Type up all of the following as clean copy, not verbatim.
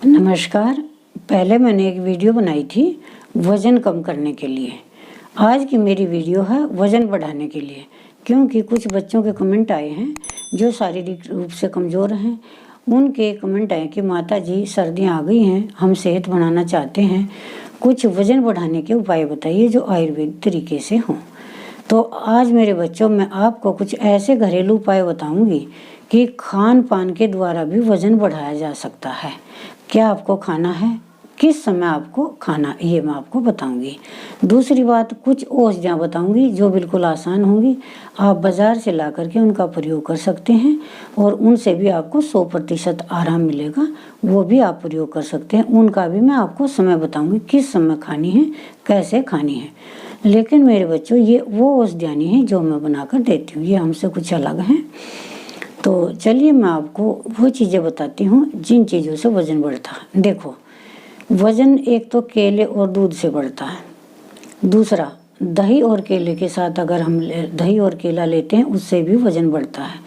नमस्कार। पहले मैंने एक वीडियो बनाई थी वज़न कम करने के लिए। आज की मेरी वीडियो है वज़न बढ़ाने के लिए, क्योंकि कुछ बच्चों के कमेंट आए हैं जो शारीरिक रूप से कमज़ोर हैं। उनके कमेंट आए कि माता जी सर्दियाँ आ गई हैं, हम सेहत बनाना चाहते हैं, कुछ वज़न बढ़ाने के उपाय बताइए जो आयुर्वेद तरीके से हों। तो आज मेरे बच्चों मैं आपको कुछ ऐसे घरेलू उपाय बताऊंगी कि खान पान के द्वारा भी वज़न बढ़ाया जा सकता है। क्या आपको खाना है, किस समय आपको खाना, ये मैं आपको बताऊंगी। दूसरी बात, कुछ औषधियाँ बताऊंगी जो बिल्कुल आसान होंगी, आप बाज़ार से ला करके उनका प्रयोग कर सकते हैं और उनसे भी आपको 100% आराम मिलेगा। वो भी आप प्रयोग कर सकते हैं। उनका भी मैं आपको समय बताऊंगी, किस समय खानी है, कैसे खानी है। लेकिन मेरे बच्चों, ये वो औषधियाँ नहीं हैं जो मैं बनाकर देती हूँ, ये हमसे कुछ अलग हैं। तो चलिए मैं आपको वो चीज़ें बताती हूँ जिन चीज़ों से वज़न बढ़ता है। देखो, वज़न एक तो केले और दूध से बढ़ता है। दूसरा, दही और केले के साथ अगर हम दही और केला लेते हैं उससे भी वज़न बढ़ता है।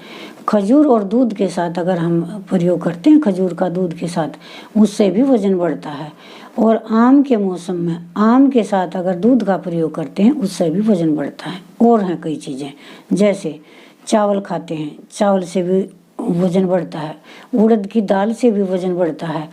खजूर और दूध के साथ अगर हम प्रयोग करते हैं, खजूर का दूध के साथ, उससे भी वज़न बढ़ता है। और आम के मौसम में आम के साथ अगर दूध का प्रयोग करते हैं उससे भी वज़न बढ़ता है। और हैं कई चीज़ें, जैसे चावल खाते हैं, चावल से भी वज़न बढ़ता है। उड़द की दाल से भी वज़न बढ़ता है।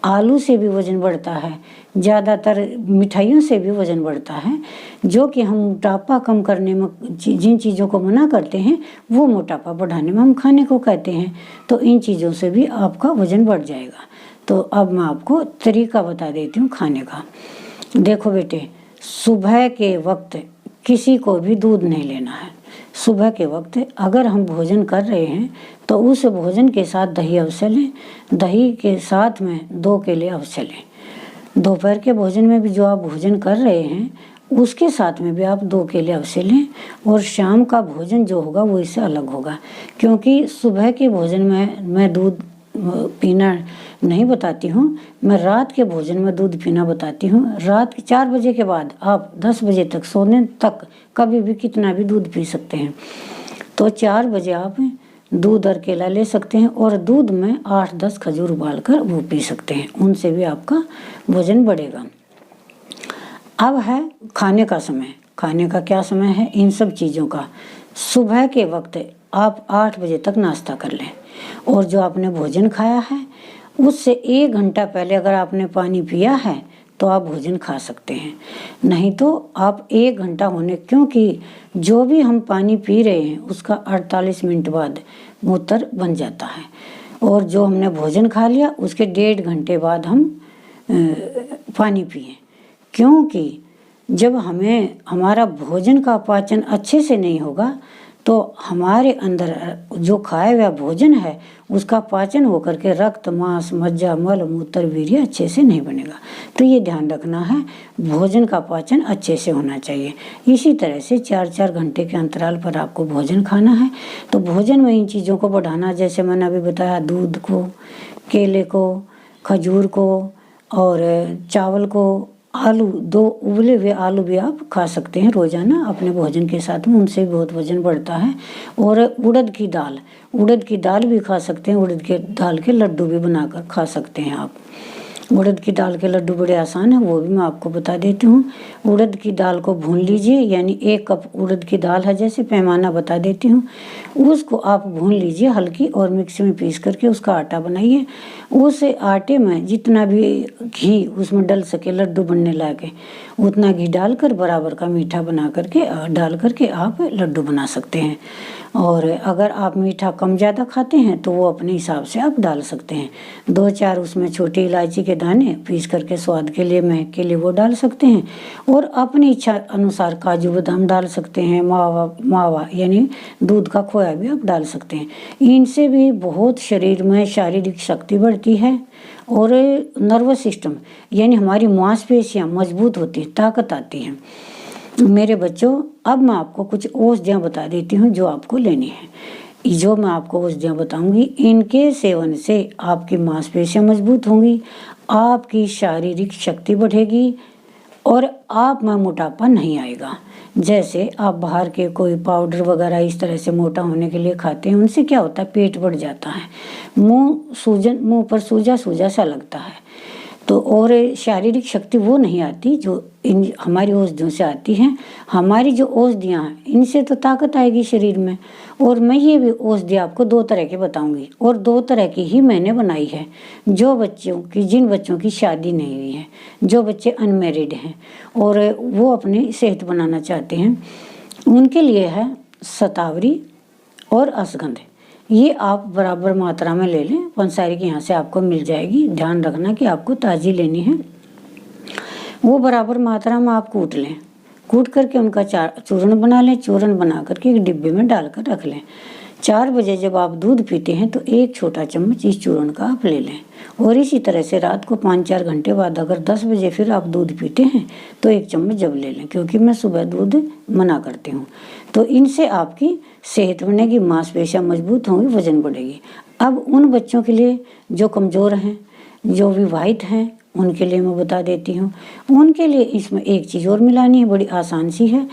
आलू से भी वज़न बढ़ता है। ज़्यादातर मिठाइयों से भी वज़न बढ़ता है। जो कि हम मोटापा कम करने में जिन चीज़ों को मना करते हैं वो मोटापा बढ़ाने में हम खाने को कहते हैं। तो इन चीज़ों से भी आपका वज़न बढ़ जाएगा। तो अब मैं आपको तरीका बता देती हूँ खाने का। देखो बेटे, सुबह के वक्त किसी को भी दूध नहीं लेना है। सुबह के वक्त अगर हम भोजन कर रहे हैं तो उस भोजन के साथ दही अवश्य लें। दही के साथ में 2 केले अवश्य लें। दोपहर के भोजन में भी जो आप भोजन कर रहे हैं उसके साथ में भी आप 2 केले अवश्य लें। और शाम का भोजन जो होगा वो इससे अलग होगा, क्योंकि सुबह के भोजन में मैं दूध पीना नहीं बताती हूँ। मैं रात के भोजन में दूध पीना बताती हूँ। रात के 4 बजे के बाद आप 10 बजे तक, सोने तक कभी भी कितना भी दूध पी सकते हैं। तो 4 बजे आप दूध और केला ले सकते हैं और दूध में 8-10 खजूर उबाल कर वो पी सकते हैं। उनसे भी आपका वज़न बढ़ेगा। अब है खाने का समय। खाने का क्या समय है इन सब चीज़ों का? सुबह के वक्त आप 8 बजे तक नाश्ता कर लें और जो आपने भोजन खाया है उससे 1 घंटा पहले अगर आपने पानी पिया है तो आप भोजन खा सकते हैं। नहीं तो आप 1 घंटा होने, क्योंकि जो भी हम पानी पी रहे हैं उसका 48 मिनट बाद मूत्र बन जाता है। और जो हमने भोजन खा लिया उसके 1.5 घंटे बाद हम पानी पिए, क्योंकि जब हमारा भोजन का पाचन अच्छे से नहीं होगा तो हमारे अंदर जो खाया हुआ भोजन है उसका पाचन होकर के रक्त, मांस, मज्जा, मल, मूत्र, वीर्य अच्छे से नहीं बनेगा। तो ये ध्यान रखना है, भोजन का पाचन अच्छे से होना चाहिए। इसी तरह से 4-4 घंटे के अंतराल पर आपको भोजन खाना है। तो भोजन में इन चीज़ों को बढ़ाना, जैसे मैंने अभी बताया, दूध को, केले को, खजूर को और चावल को, आलू, 2 उबले हुए आलू भी आप खा सकते हैं रोज़ाना अपने भोजन के साथ में, उनसे भी बहुत वज़न बढ़ता है। और उड़द की दाल भी खा सकते हैं। उड़द के दाल के लड्डू भी बनाकर खा सकते हैं आप। उड़द की दाल के लड्डू बड़े आसान हैं, वो भी मैं आपको बता देती हूँ। उड़द की दाल को भून लीजिए, यानी 1 कप उड़द की दाल है, जैसे पैमाना बता देती हूँ, उसको आप भून लीजिए हल्की और मिक्सी में पीस करके उसका आटा बनाइए। उस आटे में जितना भी घी उसमें डल सके लड्डू बनने लायक उतना घी डालकर बराबर का मीठा बना करके डाल करके आप लड्डू बना सकते हैं। और अगर आप मीठा कम ज़्यादा खाते हैं तो वो अपने हिसाब से आप डाल सकते हैं। 2-4 उसमें छोटी इलायची के दाने पीस करके स्वाद के लिए, महक के लिए वो डाल सकते हैं। और अपनी इच्छा अनुसार काजू बादाम डाल सकते हैं। मावा यानी दूध का खोया भी आप डाल सकते हैं। इनसे भी बहुत शरीर में शारीरिक शक्ति बढ़ती है और नर्वस सिस्टम यानी हमारी मांसपेशियाँ मजबूत होती हैं, ताकत आती है। मेरे बच्चों, अब मैं आपको कुछ औषधियाँ बता देती हूँ जो आपको लेनी है। जो मैं आपको औषधियाँ बताऊंगी, इनके सेवन से आपकी मांसपेशियाँ मजबूत होंगी, आपकी शारीरिक शक्ति बढ़ेगी और आप में मोटापा नहीं आएगा। जैसे आप बाहर के कोई पाउडर वगैरह इस तरह से मोटा होने के लिए खाते हैं, उनसे क्या होता है, पेट बढ़ जाता है, मुंह पर सूजा सूजा सा लगता है। तो और शारीरिक शक्ति वो नहीं आती जो इन हमारी औषधियों से आती हैं। हमारी जो औषधियाँ हैं इनसे तो ताकत आएगी शरीर में। और मैं ये भी औषधि आपको 2 तरह के बताऊंगी, और 2 तरह की ही मैंने बनाई है। जिन बच्चों की शादी नहीं हुई है, जो बच्चे अनमैरिड हैं और वो अपनी सेहत बनाना चाहते हैं, उनके लिए है शतावरी और अश्वगंध। ये आप बराबर मात्रा में ले लें। पंसारी की यहाँ से आपको मिल जाएगी। ध्यान रखना कि आपको ताज़ी लेनी है। वो बराबर मात्रा में आप कूट लें। कूट करके उनका चूर्ण बना लें। चूर्ण बना करके एक डिब्बे में डालकर रख लें। 4 बजे जब आप दूध पीते हैं तो 1 छोटा चम्मच इस चूर्ण का आप ले लें। और इसी तरह से रात को 5-4 घंटे बाद अगर 10 बजे फिर आप दूध पीते हैं तो 1 चम्मच जब ले लें, क्योंकि मैं सुबह दूध मना करती हूँ। तो इनसे आपकी सेहत बनेगी, मांसपेशियाँ मजबूत होंगी, वजन बढ़ेगी। अब उन बच्चों के लिए जो कमज़ोर हैं, जो विवाहित हैं, उनके लिए मैं बता देती हूँ। उनके लिए इसमें एक चीज़ और मिलानी है, बड़ी आसान सी है।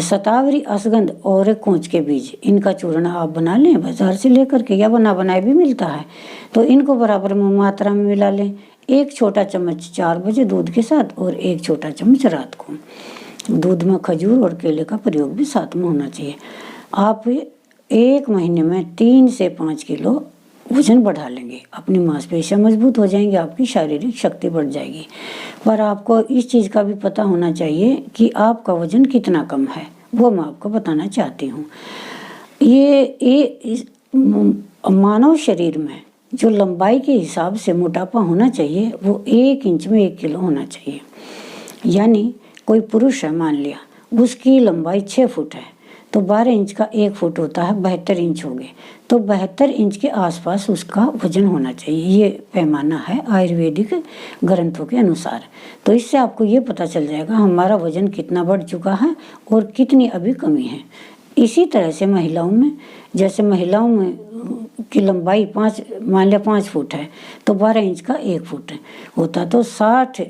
शतावरी, अश्वगंध और कोंच के बीज, इनका चूर्ण आप बना लें बाजार से लेकर के, या बना बनाए भी मिलता है। तो इनको बराबर मात्रा में मिला लें। 1 छोटा चम्मच 4 बजे दूध के साथ और 1 छोटा चम्मच रात को। दूध में खजूर और केले का प्रयोग भी साथ में होना चाहिए। आप 1 महीने में 3 से 5 किलो वजन बढ़ा लेंगे। अपनी मांसपेशियाँ मजबूत हो जाएंगी, आपकी शारीरिक शक्ति बढ़ जाएगी। पर आपको इस चीज़ का भी पता होना चाहिए कि आपका वजन कितना कम है, वो मैं आपको बताना चाहती हूँ। ये मानव शरीर में जो लंबाई के हिसाब से मोटापा होना चाहिए वो 1 इंच में 1 किलो होना चाहिए। यानी कोई पुरुष है, मान लिया उसकी लंबाई 6 फुट है, तो 12 इंच का 1 फुट होता है, 72 इंच हो गए। तो 72 इंच के आसपास उसका वजन होना चाहिए। ये पैमाना है आयुर्वेदिक ग्रंथों के अनुसार। तो इससे आपको ये पता चल जाएगा हमारा वजन कितना बढ़ चुका है और कितनी अभी कमी है। इसी तरह से महिलाओं में, जैसे महिलाओं में की लंबाई 5 मान लिया 5 फुट है, तो 12 इंच का 1 फुट होता, तो 60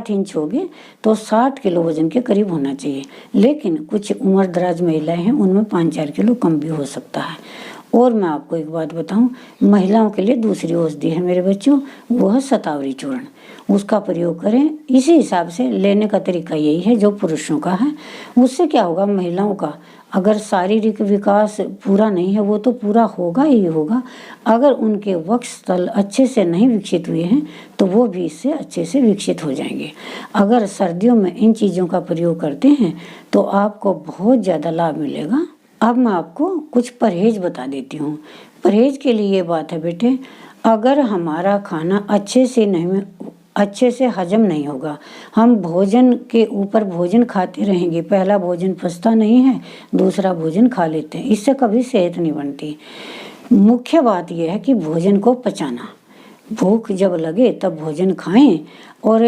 इंच हो गए, तो 60 किलो वजन के करीब होना चाहिए। लेकिन कुछ उम्र दराज महिलाएं हैं, उनमें 5-4 किलो कम भी हो सकता है। और मैं आपको एक बात बताऊं, महिलाओं के लिए दूसरी औषधि है मेरे बच्चों, वो है शतावरी चूर्ण। उसका प्रयोग करें। इसी हिसाब से लेने का तरीका यही है जो पुरुषों का है। उससे क्या होगा, महिलाओं का अगर शारीरिक विकास पूरा नहीं है, वो तो पूरा होगा ही होगा। अगर उनके वक्षस्थल अच्छे से नहीं विकसित हुए हैं तो वो भी इससे अच्छे से विकसित हो जाएंगे। अगर सर्दियों में इन चीज़ों का प्रयोग करते हैं तो आपको बहुत ज़्यादा लाभ मिलेगा। अब मैं आपको कुछ परहेज बता देती हूँ। परहेज के लिए ये बात है बेटे, अगर हमारा खाना अच्छे से हजम नहीं होगा, हम भोजन के ऊपर भोजन खाते रहेंगे, पहला भोजन पचता नहीं है, दूसरा भोजन खा लेते हैं, इससे कभी सेहत नहीं बनती। मुख्य बात यह है कि भोजन को पचाना, भूख जब लगे तब भोजन खाएं। और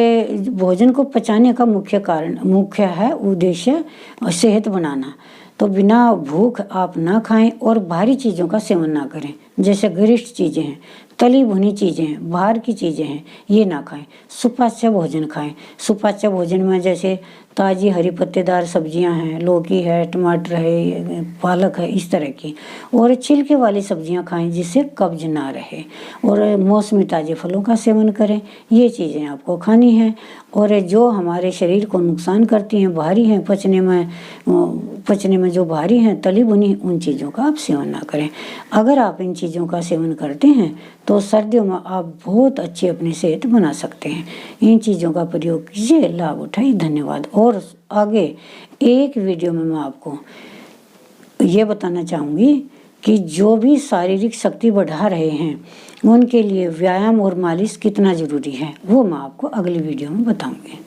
भोजन को पचाने का मुख्य है उद्देश्य सेहत बनाना। तो बिना भूख आप ना खाएं और भारी चीज़ों का सेवन ना करें। जैसे गरिष्ठ चीज़ें हैं, तली भुनी चीज़ें हैं, बाहर की चीज़ें हैं, ये ना खाएं। सुपाच्य भोजन खाएं। सुपाच्य भोजन में जैसे ताज़ी हरी पत्तेदार सब्जियां हैं, लौकी है, टमाटर है, पालक है, इस तरह की। और छिलके वाली सब्जियां खाएं जिससे कब्ज ना रहे। और मौसमी ताज़े फलों का सेवन करें। ये चीज़ें आपको खानी हैं। और जो हमारे शरीर को नुकसान करती हैं, भारी हैं, पचने में जो भारी हैं, तली भुनी, उन चीज़ों का आप सेवन ना करें। अगर आप इन चीज़ों का सेवन करते हैं तो सर्दियों में आप बहुत अच्छी अपनी सेहत बना सकते हैं। इन चीज़ों का प्रयोग कीजिए, लाभ उठाइए। धन्यवाद। और आगे एक वीडियो में मैं आपको ये बताना चाहूँगी कि जो भी शारीरिक शक्ति बढ़ा रहे हैं उनके लिए व्यायाम और मालिश कितना ज़रूरी है, वो मैं आपको अगली वीडियो में बताऊँगी।